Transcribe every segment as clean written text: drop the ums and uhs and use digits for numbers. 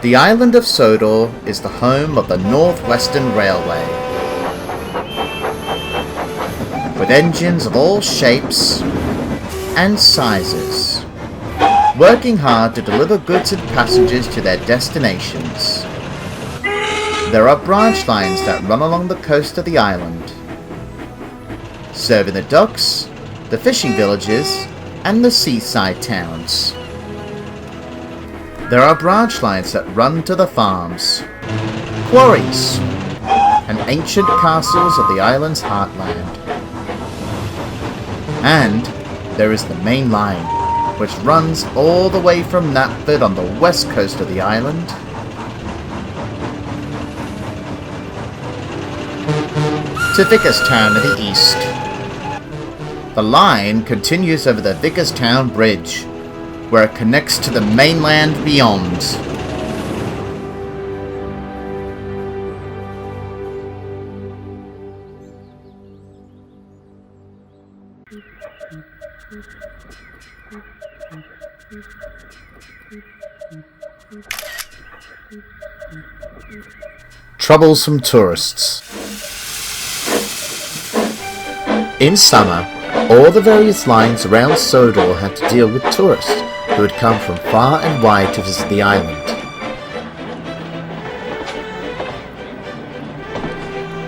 The island of Sodor is the home of the Northwestern Railway, with engines of all shapes and sizes, working hard to deliver goods and passengers to their destinations. There are branch lines that run along the coast of the island, serving the docks, the fishing villages, and the seaside towns. There are branch lines that run to the farms, quarries, and ancient castles of the island's heartland. And there is the main line, which runs all the way from Knapford on the west coast of the island to Vickerstown in the east. The line continues over the Vickerstown Bridge, where it connects to the mainland beyond. Troublesome tourists. In summer, all the various lines around Sodor had to deal with tourists who had come from far and wide to visit the island.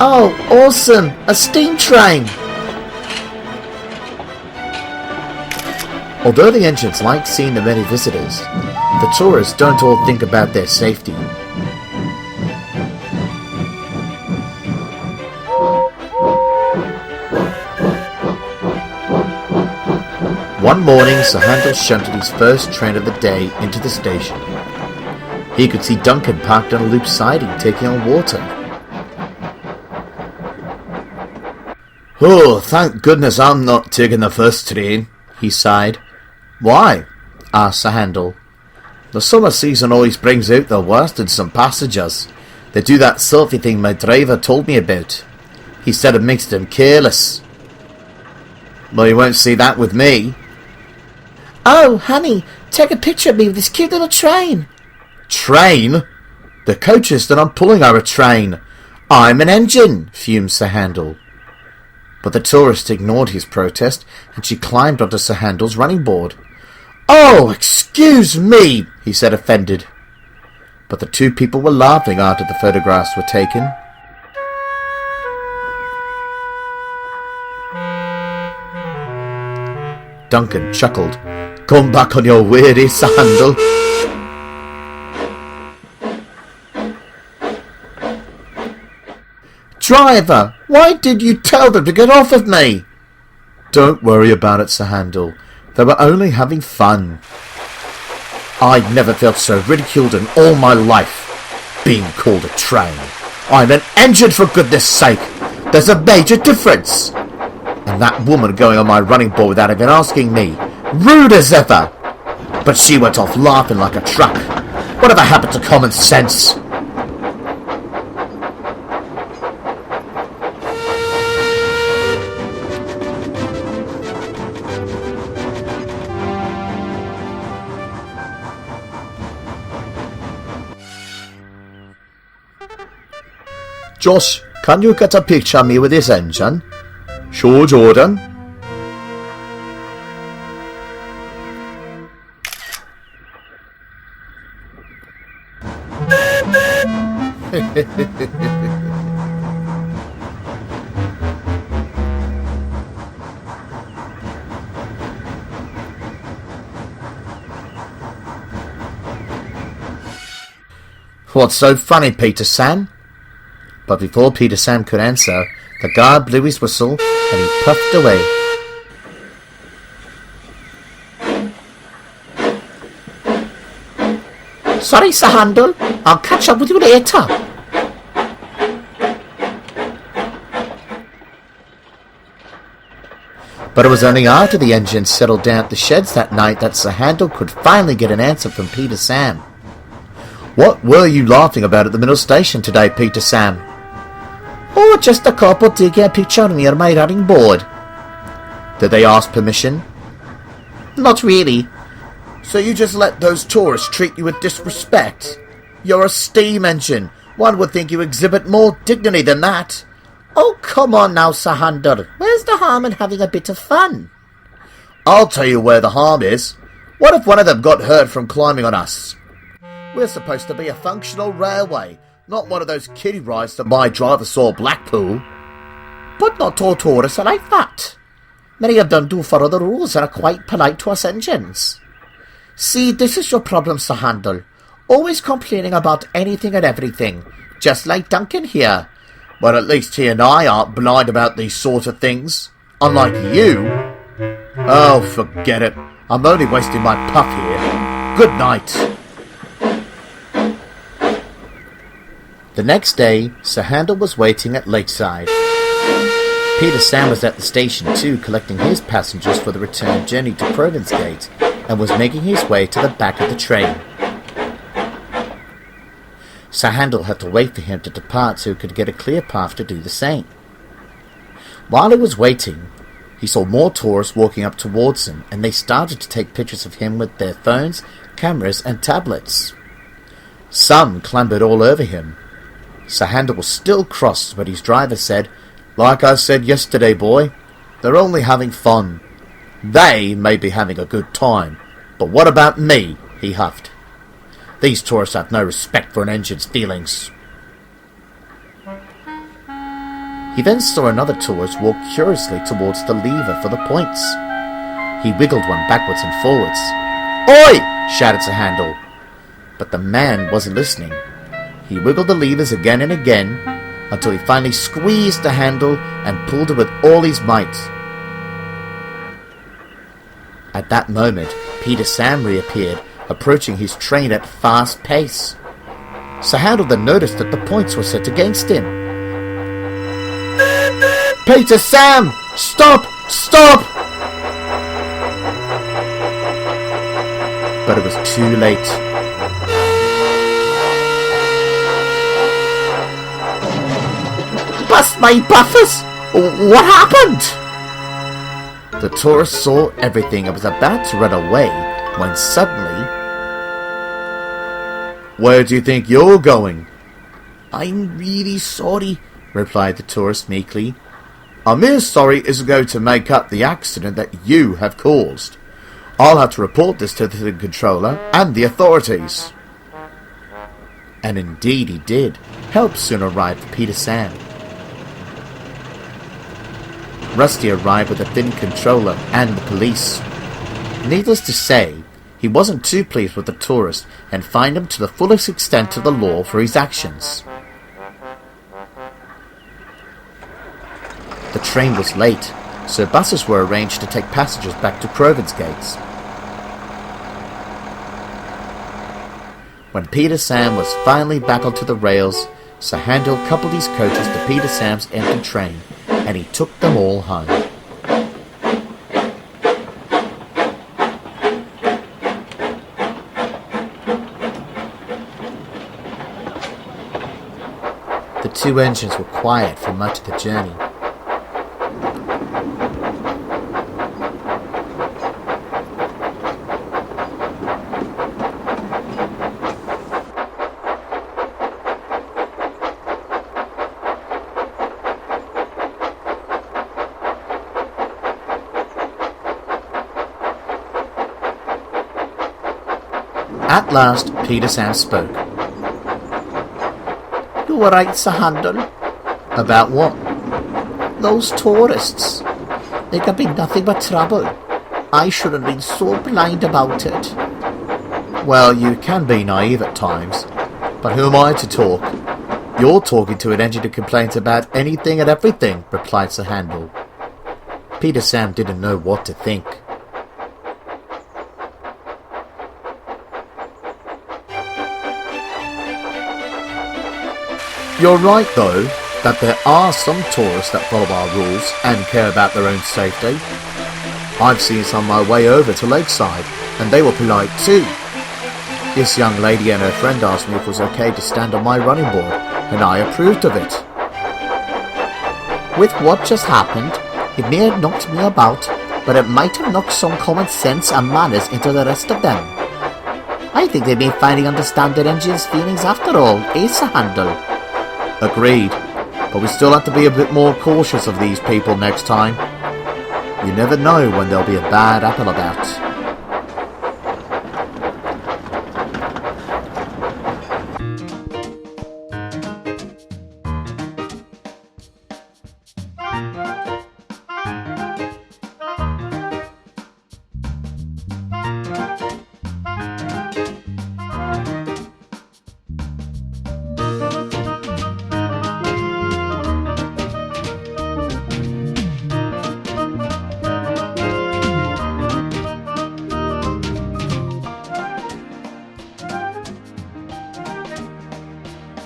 Oh, awesome! A steam train! Although the engines like seeing the many visitors, the tourists don't all think about their safety. One morning, Sir Handel shunted his first train of the day into the station. He could see Duncan parked on a loop siding, taking on water. "Oh, thank goodness I'm not taking the first train," he sighed. "Why?" asked Sir Handel. "The summer season always brings out the worst in some passengers. They do that selfie thing my driver told me about. He said it makes them careless." "Well, you won't see that with me." "Oh, honey, take a picture of me with this cute little train." "Train? The coaches that I'm pulling are a train. I'm an engine," fumed Sir Handel. But the tourist ignored his protest, and she climbed onto Sir Handel's running board. "Oh, excuse me," he said, offended. But the two people were laughing after the photographs were taken. Duncan chuckled. "Come back on your way, Sir Handel." "Driver, why did you tell them to get off of me?" "Don't worry about it, Sir Handel. They were only having fun." "I've never felt so ridiculed in all my life. Being called a train. I'm an engine, for goodness sake. There's a major difference. And that woman going on my running board without even asking me. Rude as ever. But she went off laughing like a truck. Whatever happened to common sense?" "Josh, can you get a picture of me with this engine?" "Sure, Jordan." "What's so funny, Peter Sam?" But before Peter Sam could answer, the guard blew his whistle and he puffed away. "Sorry, Sir Handel. I'll catch up with you later." But it was only after the engine settled down at the sheds that night that Sir Handel could finally get an answer from Peter Sam. "What were you laughing about at the middle station today, Peter Sam?" "Oh, just a couple taking a picture near my running board." "Did they ask permission?" "Not really." "So you just let those tourists treat you with disrespect?" You're a steam engine. One would think you exhibit more dignity than that. Oh, come on now, Sir Handel. Where's the harm in having a bit of fun? I'll tell you where the harm is. What if one of them got hurt from climbing on us? We're supposed to be a functional railway, not one of those kiddie rides that my driver saw Blackpool. But not all tourists are like that. Many of them do follow the rules and are quite polite to us engines. See, this is your problem, Sir Handel. Always complaining about anything and everything, just like Duncan here. But at least he and I aren't blind about these sort of things. Unlike you. Oh, forget it. I'm only wasting my puff here. Good night. The next day, Sir Handel was waiting at Lakeside. Peter Sam was at the station too, collecting his passengers for the return journey to Province Gate, and was making his way to the back of the train. Sir Handel had to wait for him to depart so he could get a clear path to do the same. While he was waiting, he saw more tourists walking up towards him, and they started to take pictures of him with their phones, cameras, and tablets. Some clambered all over him. Sir Handel was still cross, but his driver said, "Like I said yesterday, boy, they're only having fun. They may be having a good time, but what about me?" he huffed. "These tourists have no respect for an engine's feelings." He then saw another tourist walk curiously towards the lever for the points. He wiggled one backwards and forwards. "Oi!" shouted Sir Handel. But the man wasn't listening. He wiggled the levers again and again, until he finally squeezed the handle and pulled it with all his might. At that moment, Peter Sam reappeared, approaching his train at fast pace. Sir Handel then noticed that the points were set against him. "Peter Sam! Stop! Stop!" But it was too late. Bust my buffers! What happened? The tourist saw everything and was about to run away when suddenly... "Where do you think you're going?" "I'm really sorry," replied the tourist meekly. "A mere sorry isn't going to make up the accident that you have caused. I'll have to report this to the controller and the authorities." And indeed he did. Help soon arrived for Peter Sam. Rusty arrived with a thin controller and the police. Needless to say, he wasn't too pleased with the tourist and fined him to the fullest extent of the law for his actions. The train was late, so buses were arranged to take passengers back to Province Gates. When Peter Sam was finally back onto the rails, Sir Handel coupled his coaches to Peter Sam's empty train, and he took them all home. The two engines were quiet for much of the journey. At last, Peter Sam spoke. "You were right, Sir Handel." "About what?" "Those tourists. They could be nothing but trouble. I should have been so blind about it." "Well, you can be naive at times, but who am I to talk? You're talking to an engine who complains about anything and everything," replied Sir Handel. Peter Sam didn't know what to think. You're right, though, that there are some tourists that follow our rules and care about their own safety. I've seen some on my way over to Lakeside, and they were polite too. This young lady and her friend asked me if it was okay to stand on my running board, and I approved of it. With what just happened, it may have knocked me about, but it might have knocked some common sense and manners into the rest of them. I think they may finally understand their engine's feelings after all, Sir Handel? Agreed, but we still have to be a bit more cautious of these people next time. You never know when there'll be a bad apple about.